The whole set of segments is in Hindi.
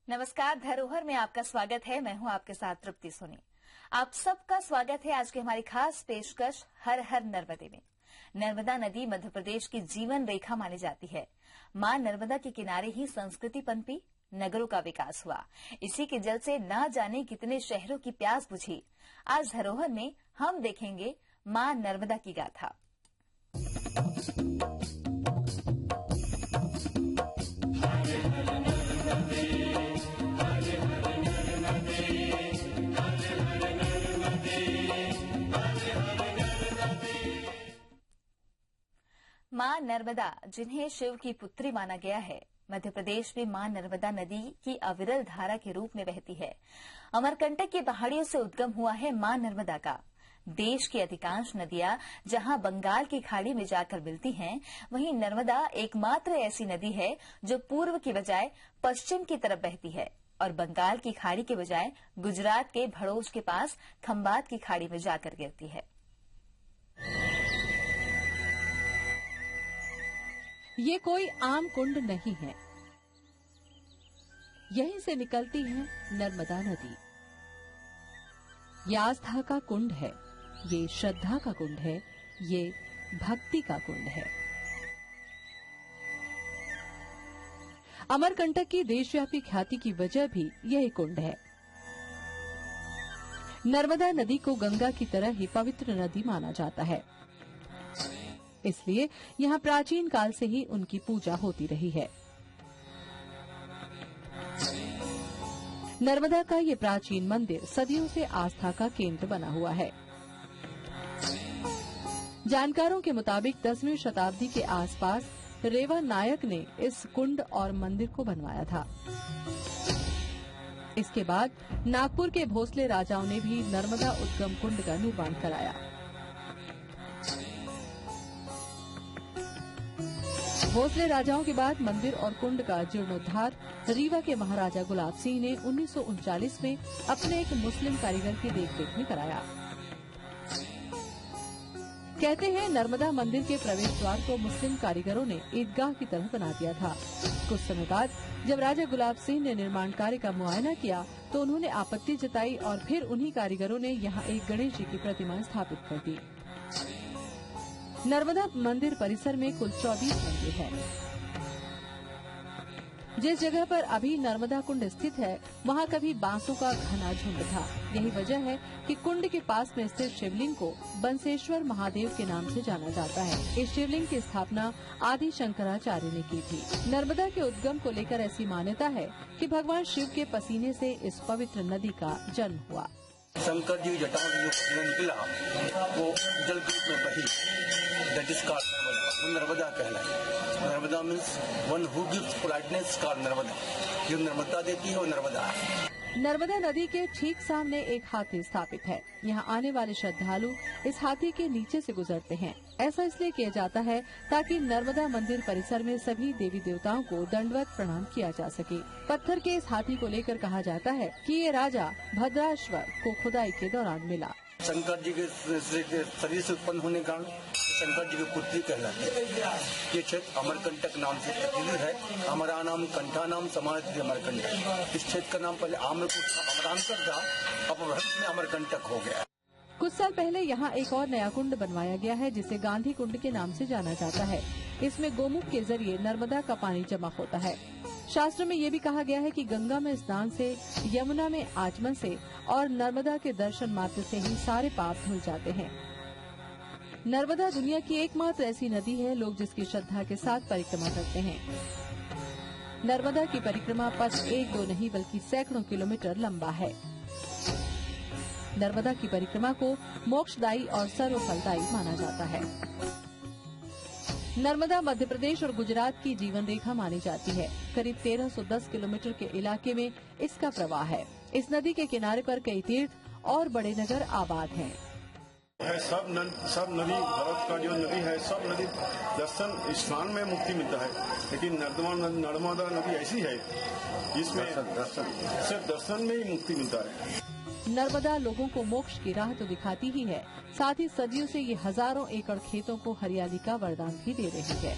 नमस्कार, धरोहर में आपका स्वागत है। मैं हूं आपके साथ तृप्ति सोनी। आप सबका स्वागत है आज की हमारी खास पेशकश हर हर नर्मदे में। नर्मदा नदी मध्य प्रदेश की जीवन रेखा मानी जाती है। मां नर्मदा के किनारे ही संस्कृति पनपी, नगरों का विकास हुआ। इसी के जल से ना जाने कितने शहरों की प्यास बुझी। आज धरोहर में हम देखेंगे मां नर्मदा की गाथा। मां नर्मदा, जिन्हें शिव की पुत्री माना गया है, मध्य प्रदेश में मां नर्मदा नदी की अविरल धारा के रूप में बहती है। अमरकंटक की पहाड़ियों से उद्गम हुआ है मां नर्मदा का। देश की अधिकांश नदियां जहां बंगाल की खाड़ी में जाकर मिलती हैं, वहीं नर्मदा एकमात्र ऐसी नदी है जो पूर्व की बजाय पश्चिम की तरफ बहती है और बंगाल की खाड़ी के बजाय गुजरात के भड़ोज के पास खंबात की खाड़ी में जाकर गिरती है। ये कोई आम कुंड नहीं है। यहीं से निकलती है नर्मदा नदी। ये आस्था का कुंड है, ये श्रद्धा का कुंड है, ये भक्ति का कुंड है। अमरकंटक की देशव्यापी ख्याति की वजह भी यही कुंड है। नर्मदा नदी को गंगा की तरह ही पवित्र नदी माना जाता है, इसलिए यहाँ प्राचीन काल से ही उनकी पूजा होती रही है। नर्मदा का ये प्राचीन मंदिर सदियों से आस्था का केंद्र बना हुआ है। जानकारों के मुताबिक 10वीं शताब्दी के आसपास रेवा नायक ने इस कुंड और मंदिर को बनवाया था। इसके बाद नागपुर के भोसले राजाओं ने भी नर्मदा उद्गम कुंड का निर्माण कराया। भोसले राजाओं के बाद मंदिर और कुंड का जीर्णोद्धार रीवा के महाराजा गुलाब सिंह ने 1939 में अपने एक मुस्लिम कारीगर की देखरेख में कराया। कहते हैं नर्मदा मंदिर के प्रवेश द्वार को मुस्लिम कारीगरों ने ईदगाह की तरह बना दिया था। कुछ समय बाद जब राजा गुलाब सिंह ने निर्माण कार्य का मुआयना किया तो उन्होंने आपत्ति जताई और फिर उन्हीं कारीगरों ने यहाँ एक गणेश जी की प्रतिमा स्थापित कर दी। नर्मदा मंदिर परिसर में कुल 24 मंदिर है। जिस जगह पर अभी नर्मदा कुंड स्थित है, वहाँ कभी बांसों का घना झुंड था। यही वजह है कि कुंड के पास में स्थित शिवलिंग को बंसेश्वर महादेव के नाम से जाना जाता है। इस शिवलिंग की स्थापना आदि शंकराचार्य ने की थी। नर्मदा के उद्गम को लेकर ऐसी मान्यता है कि भगवान शिव के पसीने से इस पवित्र नदी का जन्म हुआ। शंकर जी जटाओं से जो पसीना निकला वो जल के रूप में बही, दैट इज कॉल्ड नर्मदा। वो नर्मदा कहलाए। Narmada means one who gives politeness called Narmada. जो नर्मदा देती है वो नर्मदा है। नर्मदा नदी के ठीक सामने एक हाथी स्थापित है। यहाँ आने वाले श्रद्धालु इस हाथी के नीचे से गुजरते हैं। ऐसा इसलिए किया जाता है ताकि नर्मदा मंदिर परिसर में सभी देवी देवताओं को दंडवत प्रणाम किया जा सके। पत्थर के इस हाथी को लेकर कहा जाता है कि ये राजा भद्राश्वर को खुदाई के दौरान मिला। शंकर जी के शरीर से उत्पन्न होने के कारण शंकर जी की पुत्री कहलाती है। ये क्षेत्र अमरकंटक नाम से प्रसिद्ध है। हमारा नाम कंठा नाम समाज अमरकंटक। इस क्षेत्र का नाम पहले अमरांतर था, अब में अमरकंटक हो गया। कुछ साल पहले यहाँ एक और नया कुंड बनवाया गया है जिसे गांधी कुंड के नाम से जाना जाता है। इसमें गोमुख के जरिए नर्मदा का पानी जमा होता है। शास्त्र में ये भी कहा गया है कि गंगा में स्नान से, यमुना में आचमन से और नर्मदा के दर्शन मात्र से ही सारे पाप धुल जाते हैं। नर्मदा दुनिया की एकमात्र ऐसी नदी है लोग जिसकी श्रद्धा के साथ परिक्रमा करते हैं। नर्मदा की परिक्रमा पथ 1-2 नहीं बल्कि सैकड़ों किलोमीटर लंबा है। नर्मदा की परिक्रमा को मोक्षदायी और सर्वफलदायी माना जाता है। नर्मदा मध्य प्रदेश और गुजरात की जीवन रेखा मानी जाती है। करीब 1310 किलोमीटर के इलाके में इसका प्रवाह है। इस नदी के किनारे पर कई तीर्थ और बड़े नगर आबाद हैं। सब नदी, भारत का जो नदी है, सब नदी दर्शन स्नान में मुक्ति मिलता है, लेकिन नर्मदा नदी ऐसी है जिसमें सिर्फ दर्शन में ही मुक्ति मिलता है। नर्मदा लोगों को मोक्ष की राह तो दिखाती ही है, साथ ही सदियों से ये हजारों एकड़ खेतों को हरियाली का वरदान भी दे रही है।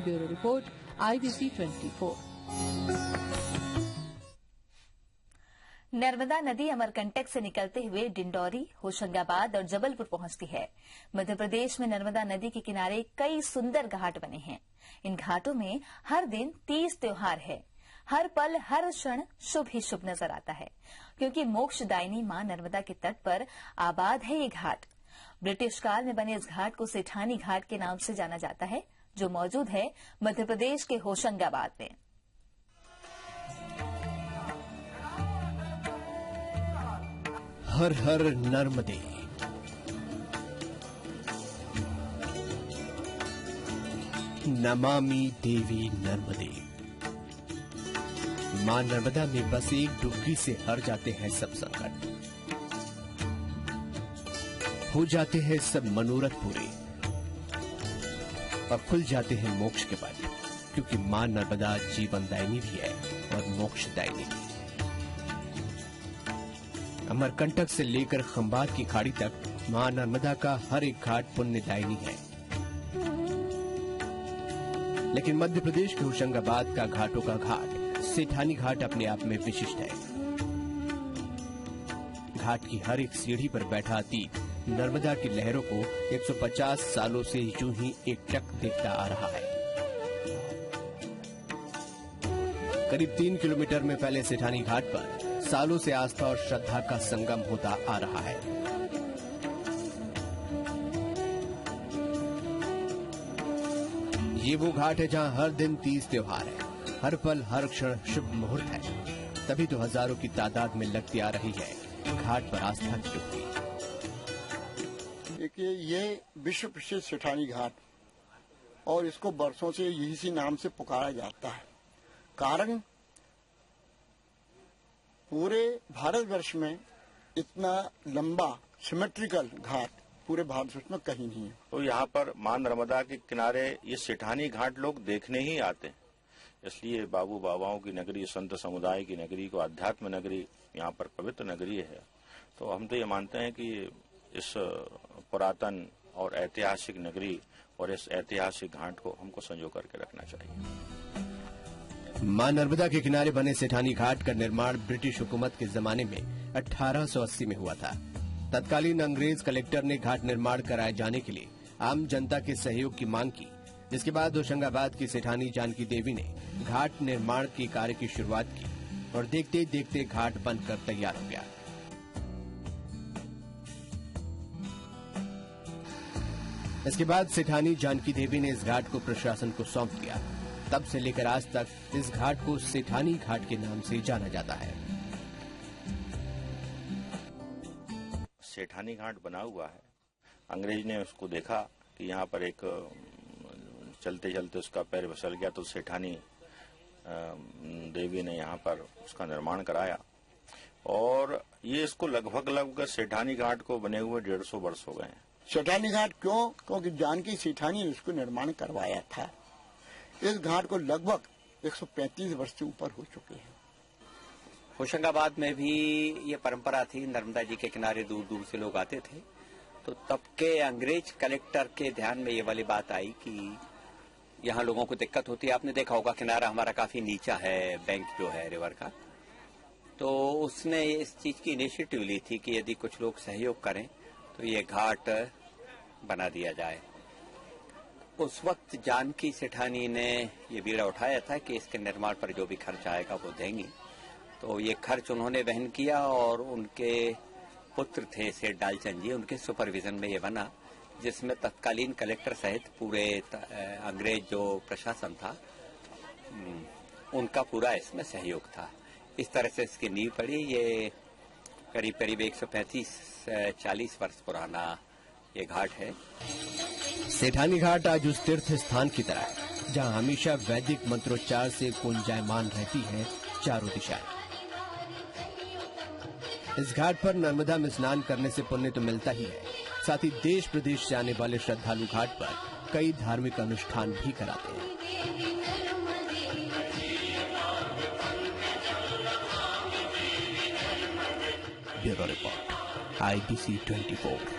Bureau report, IBC 24। नर्मदा नदी अमरकंटक से निकलते हुए डिंडौरी, होशंगाबाद और जबलपुर पहुंचती है। मध्य प्रदेश में नर्मदा नदी के किनारे कई सुंदर घाट बने हैं। इन घाटों में हर दिन 30 त्योहार है। हर पल हर क्षण शुभ ही शुभ नजर आता है, क्योंकि मोक्षदायिनी मां नर्मदा के तट पर आबाद है ये घाट। ब्रिटिश काल में बने इस घाट को सेठानी घाट के नाम से जाना जाता है, जो मौजूद है मध्य प्रदेश के होशंगाबाद में। हर हर नर्मदे। नमामि देवी नर्मदे। मां नर्मदा में बस एक डुबकी से हर जाते हैं सब संकट, हो जाते हैं सब मनोरथ पूरे और खुल जाते हैं मोक्ष के पथ, क्योंकि मां नर्मदा जीवनदायिनी भी है और मोक्षदायिनी भी। अमरकंटक से लेकर खंबात की खाड़ी तक मां नर्मदा का हर एक घाट पुण्यदायिनी है। लेकिन मध्य प्रदेश के होशंगाबाद का घाटों का घाट सेठानी घाट अपने आप में विशिष्ट है। घाट की हर एक सीढ़ी पर बैठा अतीत नर्मदा की लहरों को 150 सालों से यूं ही एकटक देखता आ रहा है। करीब 3 किलोमीटर में फैले सेठानी घाट पर सालों से आस्था और श्रद्धा का संगम होता आ रहा है। ये वो घाट है जहां हर दिन 30 त्योहार है, हर पल हर क्षण शुभ मुहूर्त है। तभी तो हजारों की तादाद में लगती आ रही है घाट पर आस्था की डुबकी। देखिए, ये विश्व प्रसिद्ध सेठानी घाट और इसको बरसों से यही सी नाम से पुकारा जाता है। कारण पूरे भारतवर्ष में इतना लंबा सिमेट्रिकल घाट पूरे भारतवर्ष में कहीं नहीं है। तो यहाँ पर मां नर्मदा के किनारे ये सेठानी घाट लोग देखने ही आते हैं। इसलिए बाबू बाबाओं की नगरी, संत समुदाय की नगरी को अध्यात्म नगरी, यहाँ पर पवित्र नगरी है। तो हम तो ये मानते हैं कि इस पुरातन और ऐतिहासिक नगरी और इस ऐतिहासिक घाट को हमको संजो करके रखना चाहिए। मां नर्मदा के किनारे बने सेठानी घाट का निर्माण ब्रिटिश हुकूमत के जमाने में 1880 में हुआ था। तत्कालीन अंग्रेज कलेक्टर ने घाट निर्माण कराए जाने के लिए आम जनता के सहयोग की मांग की, जिसके बाद होशंगाबाद की सेठानी जानकी देवी ने घाट निर्माण के कार्य की शुरुआत की और देखते देखते घाट बनकर तैयार हो गया। इसके बाद सेठानी जानकी देवी ने इस घाट को प्रशासन को सौंप दिया। तब से लेकर आज तक इस घाट को सेठानी घाट के नाम से जाना जाता है। सेठानी घाट बना हुआ है। अंग्रेज ने उसको देखा कि यहाँ पर एक चलते चलते उसका पैर फिसल गया, तो सेठानी देवी ने यहाँ पर उसका निर्माण कराया और ये इसको लगभग सेठानी घाट को बने हुए 150 वर्ष हो गए हैं। सेठानी घाट क्यों? क्योंकि जानकी सेठानी ने उसको निर्माण करवाया था। इस घाट को लगभग 135 वर्ष से ऊपर हो चुके हैं। होशंगाबाद में भी ये परंपरा थी, नर्मदा जी के किनारे दूर दूर से लोग आते थे। तो तब के अंग्रेज कलेक्टर के ध्यान में ये वाली बात आई कि यहाँ लोगों को दिक्कत होती है। आपने देखा होगा किनारा हमारा काफी नीचा है, बैंक जो है रिवर का। तो उसने इस चीज की इनिशिएटिव ली थी कि यदि कुछ लोग सहयोग करें तो ये घाट बना दिया जाए। उस वक्त जानकी सेठानी ने ये बीड़ा उठाया था कि इसके निर्माण पर जो भी खर्च आएगा वो देंगी। तो ये खर्च उन्होंने वहन किया और उनके पुत्र थे सेठ डालचंद जी, उनके सुपरविजन में ये बना, जिसमें तत्कालीन कलेक्टर सहित पूरे अंग्रेज जो प्रशासन था उनका पूरा इसमें सहयोग था। इस तरह से इसकी नींव पड़ी। ये करीब करीब 135-40 वर्ष पुराना ये घाट है। सेठानी घाट आज उस तीर्थ स्थान की तरह है जहां हमेशा वैदिक मंत्रोच्चार से गुंजायमान रहती है चारों दिशाएं। इस घाट पर नर्मदा में स्नान करने से पुण्य तो मिलता ही है, साथ ही देश प्रदेश से आने वाले श्रद्धालु घाट पर कई धार्मिक अनुष्ठान भी कराते हैं। Bureau report, IBC 24।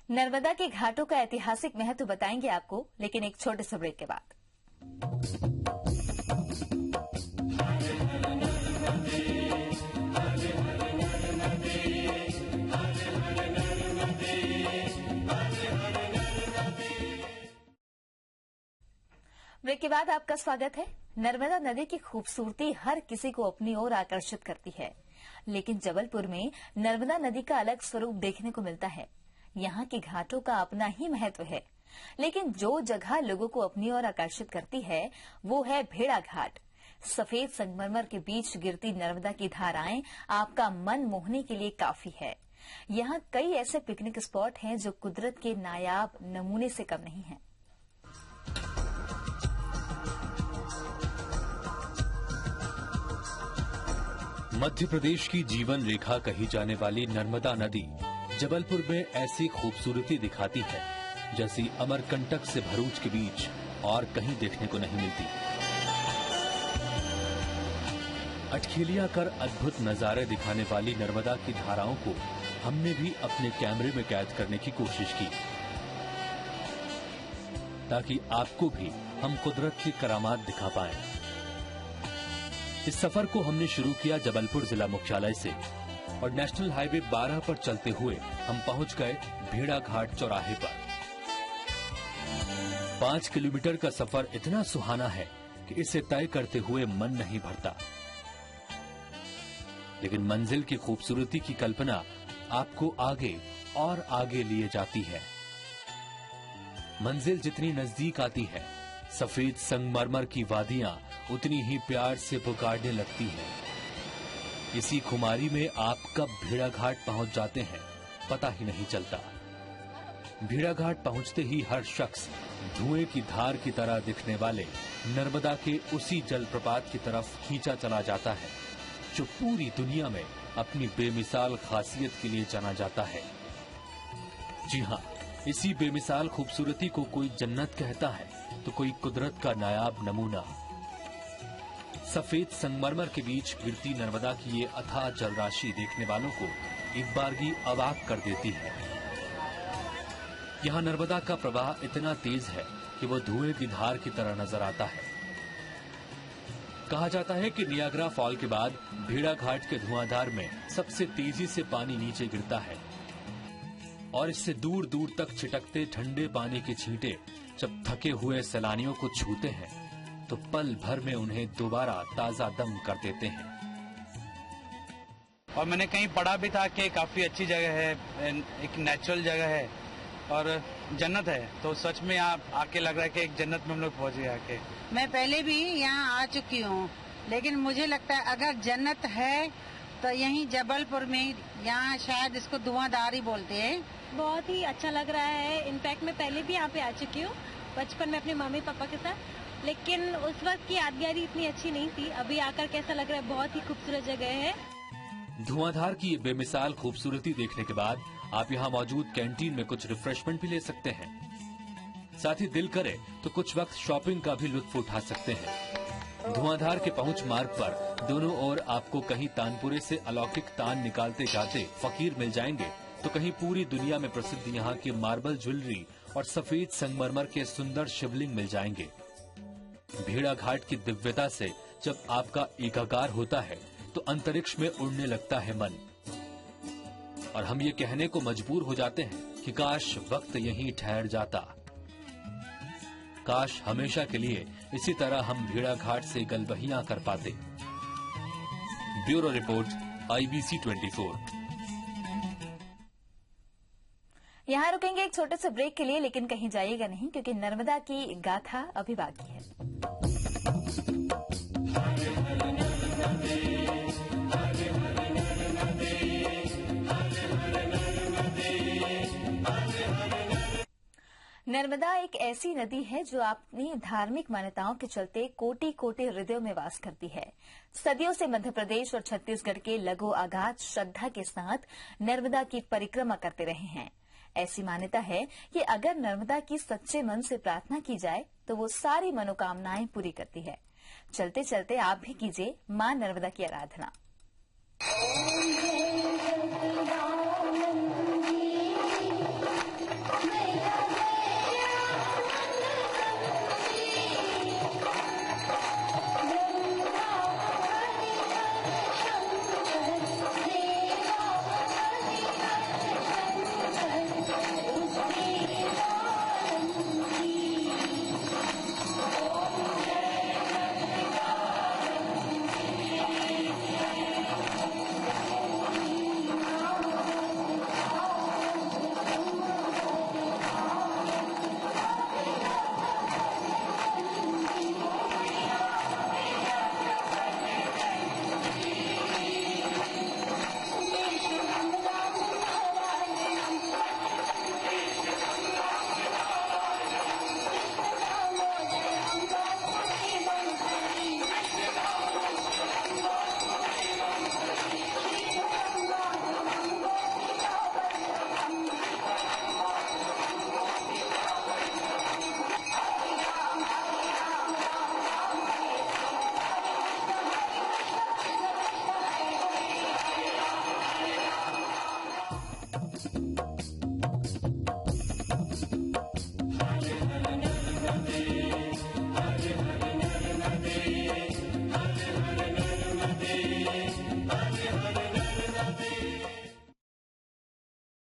नर्मदा के घाटों का ऐतिहासिक महत्व बताएंगे आपको, लेकिन एक छोटे से ब्रेक के बाद। ब्रेक के बाद आपका स्वागत है। नर्मदा नदी की खूबसूरती हर किसी को अपनी ओर आकर्षित करती है, लेकिन जबलपुर में नर्मदा नदी का अलग स्वरूप देखने को मिलता है। यहाँ के घाटों का अपना ही महत्व है, लेकिन जो जगह लोगों को अपनी ओर आकर्षित करती है वो है भेड़ा घाट। सफेद संगमरमर के बीच गिरती नर्मदा की धाराएं आपका मन मोहने के लिए काफी है। यहाँ कई ऐसे पिकनिक स्पॉट हैं जो कुदरत के नायाब नमूने से कम नहीं हैं। मध्य प्रदेश की जीवन रेखा कही जाने वाली नर्मदा नदी जबलपुर में ऐसी खूबसूरती दिखाती है जैसी अमरकंटक से भरूच के बीच और कहीं देखने को नहीं मिलती। अटखेलियां कर अद्भुत नजारे दिखाने वाली नर्मदा की धाराओं को हमने भी अपने कैमरे में कैद करने की कोशिश की, ताकि आपको भी हम कुदरत की करामात दिखा पाएं। इस सफर को हमने शुरू किया जबलपुर जिला मुख्यालय से और नेशनल हाईवे 12 पर चलते हुए हम पहुंच गए भेड़ा घाट चौराहे पर। 5 किलोमीटर का सफर इतना सुहाना है कि इसे तय करते हुए मन नहीं भरता, लेकिन मंजिल की खूबसूरती की कल्पना आपको आगे और आगे लिए जाती है। मंजिल जितनी नजदीक आती है, सफेद संगमरमर की वादियां उतनी ही प्यार से पुकारने लगती हैं। इसी खुमारी में आप कब भेड़ा घाट पहुंच जाते हैं पता ही नहीं चलता। भेड़ा घाट पहुंचते ही हर शख्स धुएं की धार की तरह दिखने वाले नर्मदा के उसी जलप्रपात की तरफ खींचा चला जाता है जो पूरी दुनिया में अपनी बेमिसाल खासियत के लिए जाना जाता है। जी हाँ, इसी बेमिसाल खूबसूरती को कोई जन्नत कहता है तो कोई कुदरत का नायाब नमूना। सफेद संगमरमर के बीच गिरती नर्मदा की ये अथाह जलराशि देखने वालों को एक बारगी अवाक कर देती है। यहाँ नर्मदा का प्रवाह इतना तेज है कि वो धुएं की धार की तरह नजर आता है। कहा जाता है कि नियाग्रा फॉल के बाद भेड़ा घाट के धुआंधार में सबसे तेजी से पानी नीचे गिरता है और इससे दूर दूर तक छिटकते ठंडे पानी के छींटे जब थके हुए सैलानियों को छूते हैं तो पल भर में उन्हें दोबारा ताजा दम कर देते हैं। और मैंने कहीं पढ़ा भी था कि काफी अच्छी जगह है, एक नेचुरल जगह है और जन्नत है। तो सच में यहाँ आके लग रहा है कि एक जन्नत में हम लोग पहुँच गए आके। मैं पहले भी यहाँ आ चुकी हूँ, लेकिन मुझे लगता है अगर जन्नत है तो यहीं जबलपुर में, यहाँ शायद इसको धुआंधार ही बोलते हैं। बहुत ही अच्छा लग रहा है। इनफैक्ट मैं पहले भी यहाँ पे आ चुकी हूँ बचपन में अपने मम्मी पापा के साथ, लेकिन उस वक्त की यादगारी इतनी अच्छी नहीं थी। अभी आकर कैसा लग रहा है, बहुत ही खूबसूरत जगह है। धुआंधार की ये बेमिसाल खूबसूरती देखने के बाद आप यहाँ मौजूद कैंटीन में कुछ रिफ्रेशमेंट भी ले सकते हैं। साथ ही दिल करे तो कुछ वक्त शॉपिंग का भी लुत्फ उठा सकते हैं। धुआंधार के पहुंच मार्ग पर दोनों ओर आपको कहीं तानपुरे से अलौकिक तान निकालते जाते फकीर मिल जाएंगे तो कहीं पूरी दुनिया में प्रसिद्ध यहाँ के मार्बल ज्वेलरी और सफेद संगमरमर के सुंदर शिवलिंग मिल जाएंगे। भेड़ा घाट की दिव्यता से जब आपका एकाकार होता है तो अंतरिक्ष में उड़ने लगता है मन और हम ये कहने को मजबूर हो जाते हैं कि काश वक्त यहीं ठहर जाता। काश हमेशा के लिए इसी तरह हम भेड़ा घाट से गलबहियां कर पाते। Bureau report, IBC 24। यहाँ रुकेंगे एक छोटे से ब्रेक के लिए, लेकिन कहीं जाइएगा नहीं क्योंकि नर्मदा की गाथा अभी बाकी है। नर्मदा एक ऐसी नदी है जो अपनी धार्मिक मान्यताओं के चलते कोटि कोटि हृदयों में वास करती है। सदियों से मध्य प्रदेश और छत्तीसगढ़ के लगो आगाज श्रद्धा के साथ नर्मदा की परिक्रमा करते रहे हैं। ऐसी मान्यता है कि अगर नर्मदा की सच्चे मन से प्रार्थना की जाए तो वो सारी मनोकामनाएं पूरी करती है। चलते चलते आप भी कीजिए मां नर्मदा की आराधना।